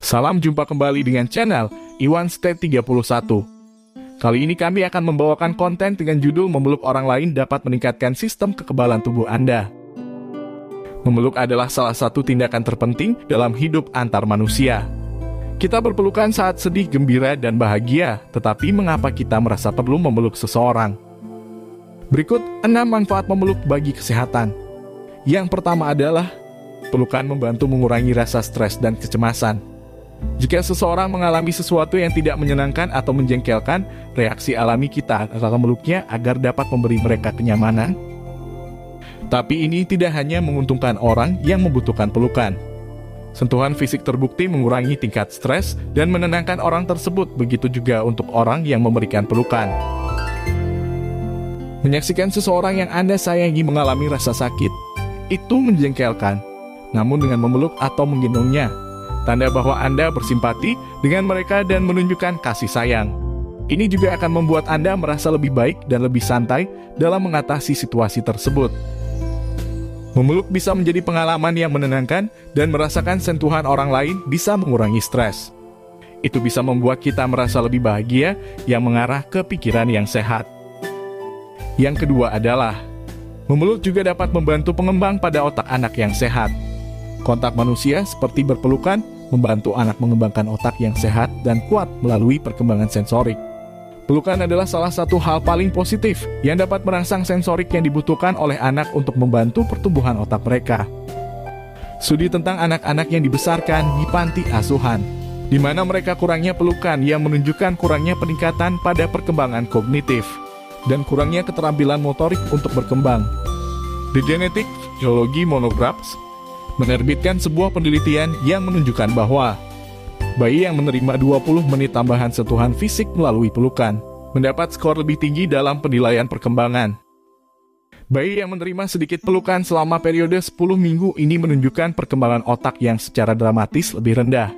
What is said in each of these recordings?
Salam jumpa kembali dengan channel Iwan State 31. Kali ini kami akan membawakan konten dengan judul memeluk orang lain dapat meningkatkan sistem kekebalan tubuh Anda. Memeluk adalah salah satu tindakan terpenting dalam hidup antar manusia. Kita berpelukan saat sedih, gembira, dan bahagia, tetapi mengapa kita merasa perlu memeluk seseorang? Berikut 6 manfaat memeluk bagi kesehatan. Yang pertama adalah pelukan membantu mengurangi rasa stres dan kecemasan. Jika seseorang mengalami sesuatu yang tidak menyenangkan atau menjengkelkan, reaksi alami kita adalah memeluknya agar dapat memberi mereka kenyamanan. Tapi ini tidak hanya menguntungkan orang yang membutuhkan pelukan. Sentuhan fisik terbukti mengurangi tingkat stres dan menenangkan orang tersebut, begitu juga untuk orang yang memberikan pelukan. Menyaksikan seseorang yang Anda sayangi mengalami rasa sakit, itu menjengkelkan. Namun dengan memeluk atau menggendongnya, tanda bahwa Anda bersimpati dengan mereka dan menunjukkan kasih sayang. Ini juga akan membuat Anda merasa lebih baik dan lebih santai dalam mengatasi situasi tersebut. Memeluk bisa menjadi pengalaman yang menenangkan dan merasakan sentuhan orang lain bisa mengurangi stres. Itu bisa membuat kita merasa lebih bahagia yang mengarah ke pikiran yang sehat. Yang kedua adalah, memeluk juga dapat membantu pengembang pada otak anak yang sehat. Kontak manusia seperti berpelukan membantu anak mengembangkan otak yang sehat dan kuat melalui perkembangan sensorik. Pelukan adalah salah satu hal paling positif yang dapat merangsang sensorik yang dibutuhkan oleh anak untuk membantu pertumbuhan otak mereka. Studi tentang anak-anak yang dibesarkan di panti asuhan, di mana mereka kurangnya pelukan yang menunjukkan kurangnya peningkatan pada perkembangan kognitif dan kurangnya keterampilan motorik untuk berkembang. The Genetic Physiology Monographs menerbitkan sebuah penelitian yang menunjukkan bahwa bayi yang menerima 20 menit tambahan sentuhan fisik melalui pelukan mendapat skor lebih tinggi dalam penilaian perkembangan. Bayi yang menerima sedikit pelukan selama periode 10 minggu ini menunjukkan perkembangan otak yang secara dramatis lebih rendah.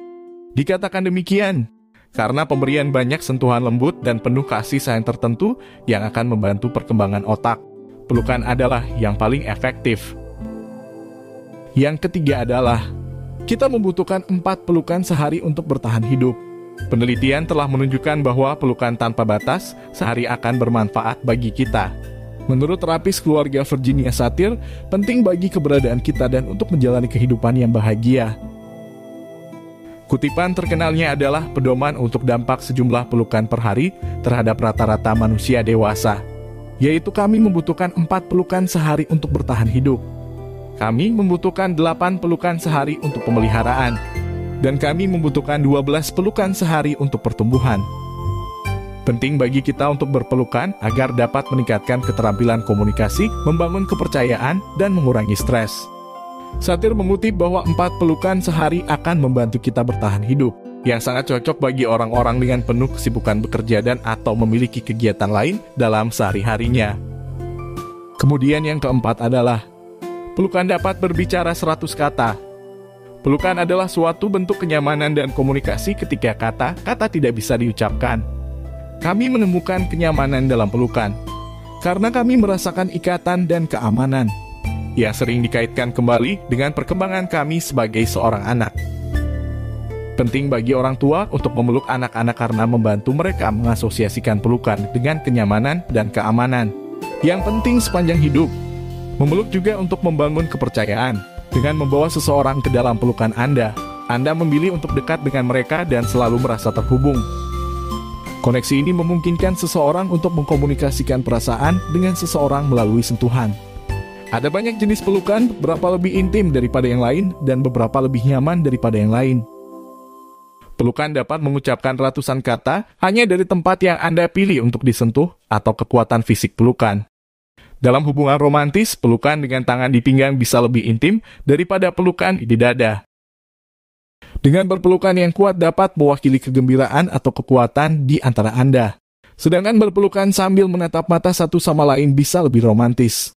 Dikatakan demikian karena pemberian banyak sentuhan lembut dan penuh kasih sayang tertentu yang akan membantu perkembangan otak. Pelukan adalah yang paling efektif. Yang ketiga adalah, kita membutuhkan 4 pelukan sehari untuk bertahan hidup. Penelitian telah menunjukkan bahwa pelukan tanpa batas sehari akan bermanfaat bagi kita. Menurut terapis keluarga Virginia Satir, penting bagi keberadaan kita dan untuk menjalani kehidupan yang bahagia. Kutipan terkenalnya adalah pedoman untuk dampak sejumlah pelukan per hari terhadap rata-rata manusia dewasa, yaitu kami membutuhkan 4 pelukan sehari untuk bertahan hidup. Kami membutuhkan 8 pelukan sehari untuk pemeliharaan, dan kami membutuhkan 12 pelukan sehari untuk pertumbuhan. Penting bagi kita untuk berpelukan agar dapat meningkatkan keterampilan komunikasi, membangun kepercayaan, dan mengurangi stres. Satir mengutip bahwa 4 pelukan sehari akan membantu kita bertahan hidup, yang sangat cocok bagi orang-orang dengan penuh kesibukan bekerja dan atau memiliki kegiatan lain dalam sehari-harinya. Kemudian yang keempat adalah, pelukan dapat berbicara 100 kata. Pelukan adalah suatu bentuk kenyamanan dan komunikasi ketika kata-kata tidak bisa diucapkan. Kami menemukan kenyamanan dalam pelukan, karena kami merasakan ikatan dan keamanan, yang sering dikaitkan kembali dengan perkembangan kami sebagai seorang anak. Penting bagi orang tua untuk memeluk anak-anak karena membantu mereka mengasosiasikan pelukan dengan kenyamanan dan keamanan, yang penting sepanjang hidup. Memeluk juga untuk membangun kepercayaan. Dengan membawa seseorang ke dalam pelukan Anda memilih untuk dekat dengan mereka dan selalu merasa terhubung. Koneksi ini memungkinkan seseorang untuk mengkomunikasikan perasaan dengan seseorang melalui sentuhan. Ada banyak jenis pelukan, beberapa lebih intim daripada yang lain, dan beberapa lebih nyaman daripada yang lain. Pelukan dapat mengucapkan ratusan kata hanya dari tempat yang Anda pilih untuk disentuh atau kekuatan fisik pelukan. Dalam hubungan romantis, pelukan dengan tangan di pinggang bisa lebih intim daripada pelukan di dada. Dengan berpelukan yang kuat dapat mewakili kegembiraan atau kekuatan di antara Anda. Sedangkan berpelukan sambil menatap mata satu sama lain bisa lebih romantis.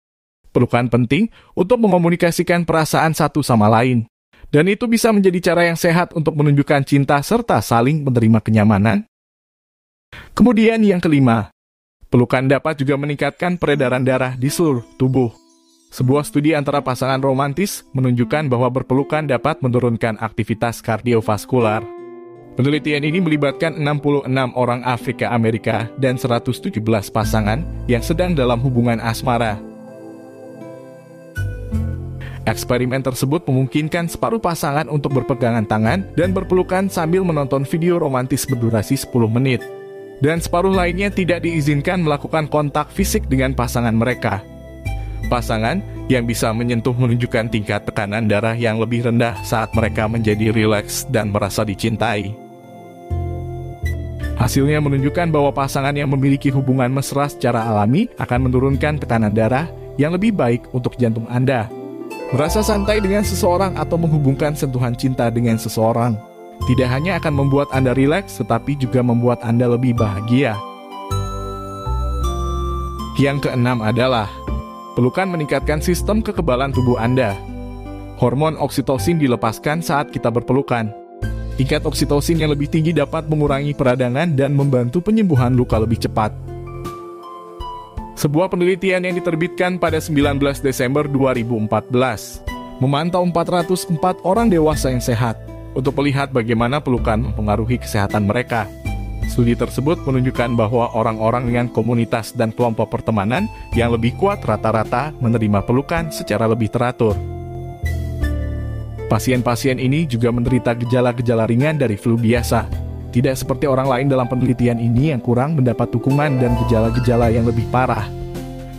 Pelukan penting untuk mengkomunikasikan perasaan satu sama lain. Dan itu bisa menjadi cara yang sehat untuk menunjukkan cinta serta saling menerima kenyamanan. Kemudian yang kelima, pelukan dapat juga meningkatkan peredaran darah di seluruh tubuh. Sebuah studi antara pasangan romantis menunjukkan bahwa berpelukan dapat menurunkan aktivitas kardiovaskular Penelitian ini melibatkan 66 orang Afrika Amerika dan 117 pasangan yang sedang dalam hubungan asmara. Eksperimen tersebut memungkinkan separuh pasangan untuk berpegangan tangan dan berpelukan sambil menonton video romantis berdurasi 10 menit. Dan separuh lainnya tidak diizinkan melakukan kontak fisik dengan pasangan mereka. Pasangan yang bisa menyentuh menunjukkan tingkat tekanan darah yang lebih rendah saat mereka menjadi rileks dan merasa dicintai. Hasilnya menunjukkan bahwa pasangan yang memiliki hubungan mesra secara alami akan menurunkan tekanan darah yang lebih baik untuk jantung Anda. Merasa santai dengan seseorang atau menghubungkan sentuhan cinta dengan seseorang tidak hanya akan membuat Anda rileks, tetapi juga membuat Anda lebih bahagia. Yang keenam adalah pelukan meningkatkan sistem kekebalan tubuh Anda. Hormon oksitosin dilepaskan saat kita berpelukan. Tingkat oksitosin yang lebih tinggi dapat mengurangi peradangan dan membantu penyembuhan luka lebih cepat. Sebuah penelitian yang diterbitkan pada 19 Desember 2014 memantau 404 orang dewasa yang sehat untuk melihat bagaimana pelukan mempengaruhi kesehatan mereka. Studi tersebut menunjukkan bahwa orang-orang dengan komunitas dan kelompok pertemanan yang lebih kuat rata-rata menerima pelukan secara lebih teratur. Pasien-pasien ini juga menderita gejala-gejala ringan dari flu biasa. Tidak seperti orang lain dalam penelitian ini yang kurang mendapat dukungan dan gejala-gejala yang lebih parah.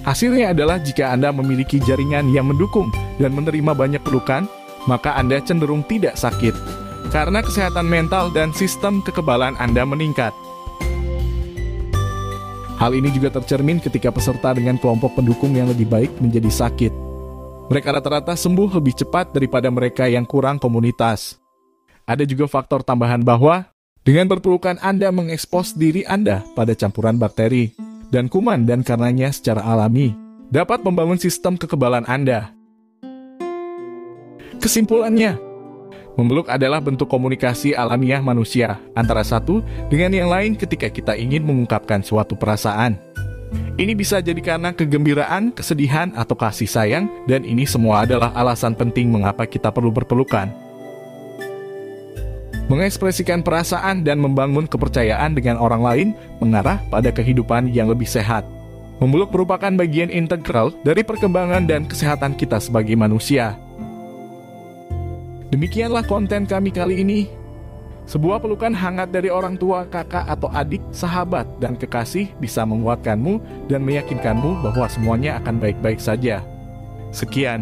Hasilnya adalah jika Anda memiliki jaringan yang mendukung dan menerima banyak pelukan, maka Anda cenderung tidak sakit, karena kesehatan mental dan sistem kekebalan Anda meningkat. Hal ini juga tercermin ketika peserta dengan kelompok pendukung yang lebih baik menjadi sakit. Mereka rata-rata sembuh lebih cepat daripada mereka yang kurang komunitas. Ada juga faktor tambahan bahwa dengan berpelukan Anda mengekspos diri Anda pada campuran bakteri dan kuman dan karenanya secara alami dapat membangun sistem kekebalan Anda. Kesimpulannya, memeluk adalah bentuk komunikasi alamiah manusia antara satu dengan yang lain ketika kita ingin mengungkapkan suatu perasaan. Ini bisa jadi karena kegembiraan, kesedihan, atau kasih sayang, dan ini semua adalah alasan penting mengapa kita perlu berpelukan. Mengekspresikan perasaan dan membangun kepercayaan dengan orang lain mengarah pada kehidupan yang lebih sehat. Memeluk merupakan bagian integral dari perkembangan dan kesehatan kita sebagai manusia. Demikianlah konten kami kali ini. Sebuah pelukan hangat dari orang tua, kakak, atau adik, sahabat, dan kekasih bisa menguatkanmu dan meyakinkanmu bahwa semuanya akan baik-baik saja. Sekian.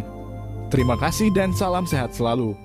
Terima kasih dan salam sehat selalu.